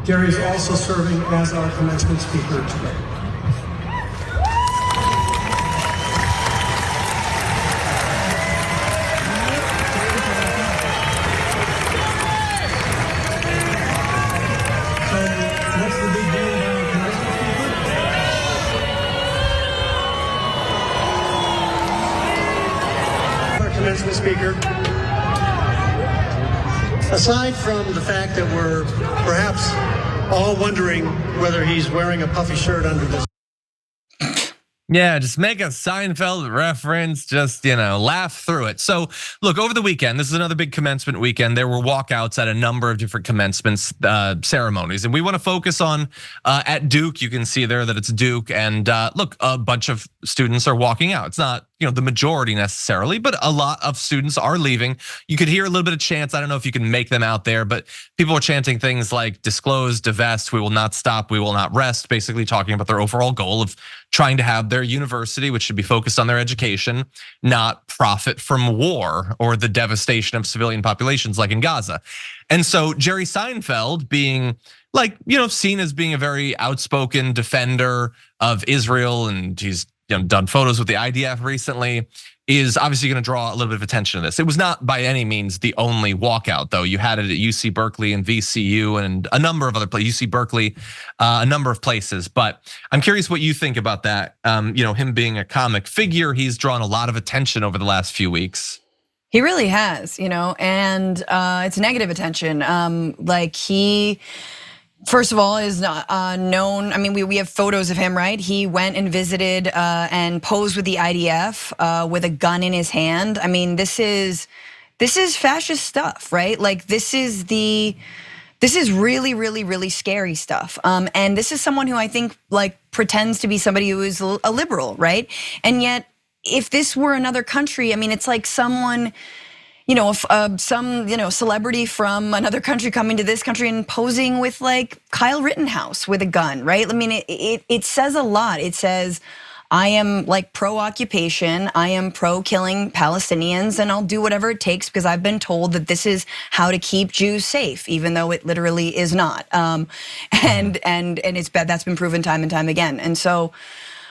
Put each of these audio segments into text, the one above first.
Jerry is also serving as our commencement speaker today. Commencement speaker. Aside from the fact that we're perhaps all wondering whether he's wearing a puffy shirt under this. Yeah, just make a Seinfeld reference, just, laugh through it. So look, over the weekend, this is another big commencement weekend. There were walkouts at a number of different commencement ceremonies. And we want to focus on at Duke. You can see there that it's Duke. And look, a bunch of students are walking out. It's not the majority necessarily, but a lot of students are leaving. You could hear a little bit of chants. I don't know if you can make them out there, but people are chanting things like disclose, divest, we will not stop, we will not rest, basically talking about their overall goal of trying to have their university, which should be focused on their education, not profit from war or the devastation of civilian populations like in Gaza. And so Jerry Seinfeld, being seen as being a very outspoken defender of Israel, and he's done photos with the IDF recently, is obviously going to draw a little bit of attention to this. It was not by any means the only walkout, though. You had it at UC Berkeley and VCU and a number of other places, UC Berkeley, a number of places. But I'm curious what you think about that. Him being a comic figure, he's drawn a lot of attention over the last few weeks. He really has, and it's negative attention. He, first of all, is known. I mean, we have photos of him, right? He went and visited and posed with the IDF with a gun in his hand. I mean, this is fascist stuff, right? Like this is really, really, really scary stuff. And this is someone who I think pretends to be somebody who is a liberal, right? And yet, if this were another country, I mean, it's like someone, some celebrity from another country coming to this country and posing with Kyle Rittenhouse with a gun, right? I mean, it says a lot. It says, I am pro-occupation, I am pro-killing Palestinians, and I'll do whatever it takes because I've been told that this is how to keep Jews safe, even though it literally is not. And it's bad. That's been proven time and time again. And so,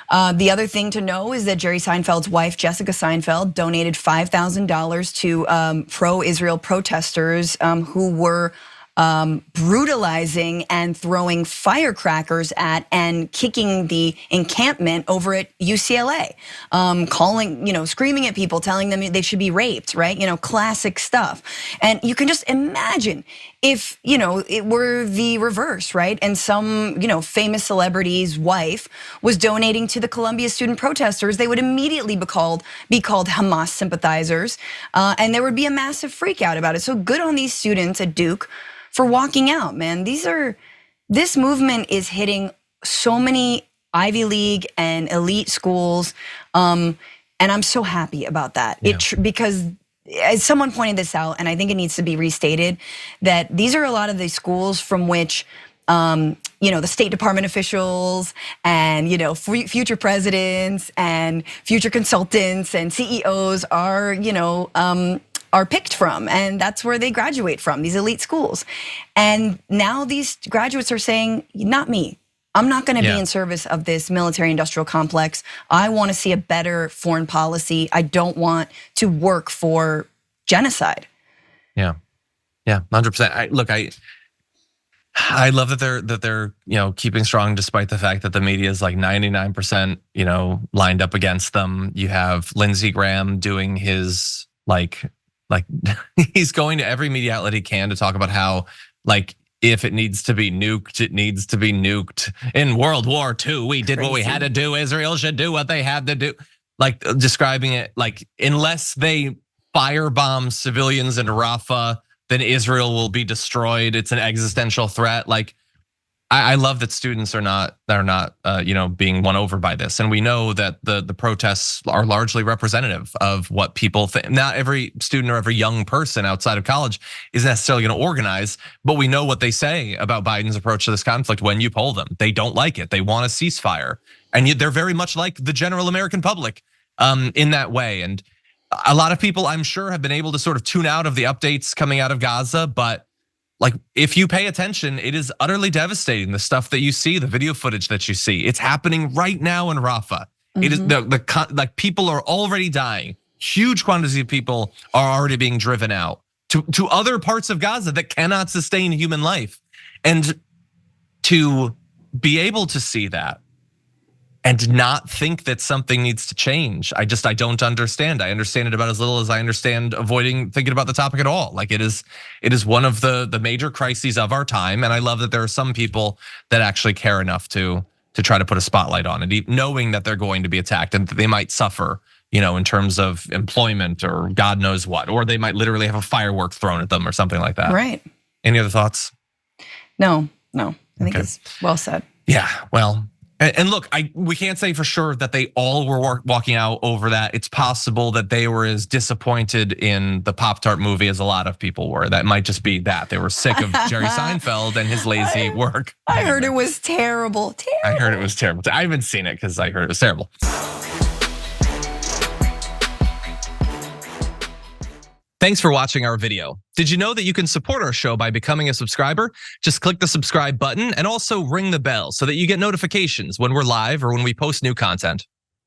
the other thing to know is that Jerry Seinfeld's wife, Jessica Seinfeld, donated $5,000 to pro-Israel protesters who were brutalizing and throwing firecrackers at and kicking the encampment over at UCLA, calling, screaming at people, telling them they should be raped, right? Classic stuff. And you can just imagine if, it were the reverse, right? And some, famous celebrity's wife was donating to the Columbia student protesters, they would immediately be called Hamas sympathizers, and there would be a massive freak out about it. So good on these students at Duke for walking out, man. This movement is hitting so many Ivy League and elite schools, and I'm so happy about that. Yeah. Because as someone pointed this out, and I think it needs to be restated, that these are a lot of the schools from which the State Department officials and future presidents and future consultants and CEOs are picked from, and that's where they graduate from, these elite schools. And now these graduates are saying, not me. I'm not gonna be in service of this military industrial complex. I wanna see a better foreign policy. I don't want to work for genocide. Yeah, 100%. I love that they're keeping strong despite the fact that the media is 99% lined up against them. You have Lindsey Graham doing his he's going to every media outlet he can to talk about how if it needs to be nuked, it needs to be nuked. In World War II, we did what we had to do. Israel should do what they had to do. Describing it unless they firebomb civilians in Rafah, then Israel will be destroyed. It's an existential threat. I love that students are not being won over by this, and we know that the protests are largely representative of what people think. Not every student or every young person outside of college is necessarily going to organize, but we know what they say about Biden's approach to this conflict when you poll them. They don't like it. They want a ceasefire, and they're very much like the general American public in that way. And a lot of people, I'm sure, have been able to sort of tune out of the updates coming out of Gaza, but like if you pay attention, it is utterly devastating. The stuff that you see, the video footage that you see, it's happening right now in Rafah. It is like people are already dying. Huge quantities of people are already being driven out to other parts of Gaza that cannot sustain human life. And to be able to see that and not think that something needs to change, I don't understand. I understand it about as little as I understand avoiding thinking about the topic at all. Like it is one of the major crises of our time, and I love that there are some people that actually care enough to try to put a spotlight on it, knowing that they're going to be attacked and that they might suffer, in terms of employment or God knows what, or they might literally have a firework thrown at them or something like that. Right. Any other thoughts? No. I think it's well said. Yeah, well. And look, we can't say for sure that they all were walking out over that. It's possible that they were as disappointed in the Pop-Tart movie as a lot of people were. That might just be that. They were sick of Jerry Seinfeld and his lazy work. I heard it was terrible. I heard it was terrible. I haven't seen it because I heard it was terrible. Thanks for watching our video. Did you know that you can support our show by becoming a subscriber? Just click the subscribe button and also ring the bell so that you get notifications when we're live or when we post new content.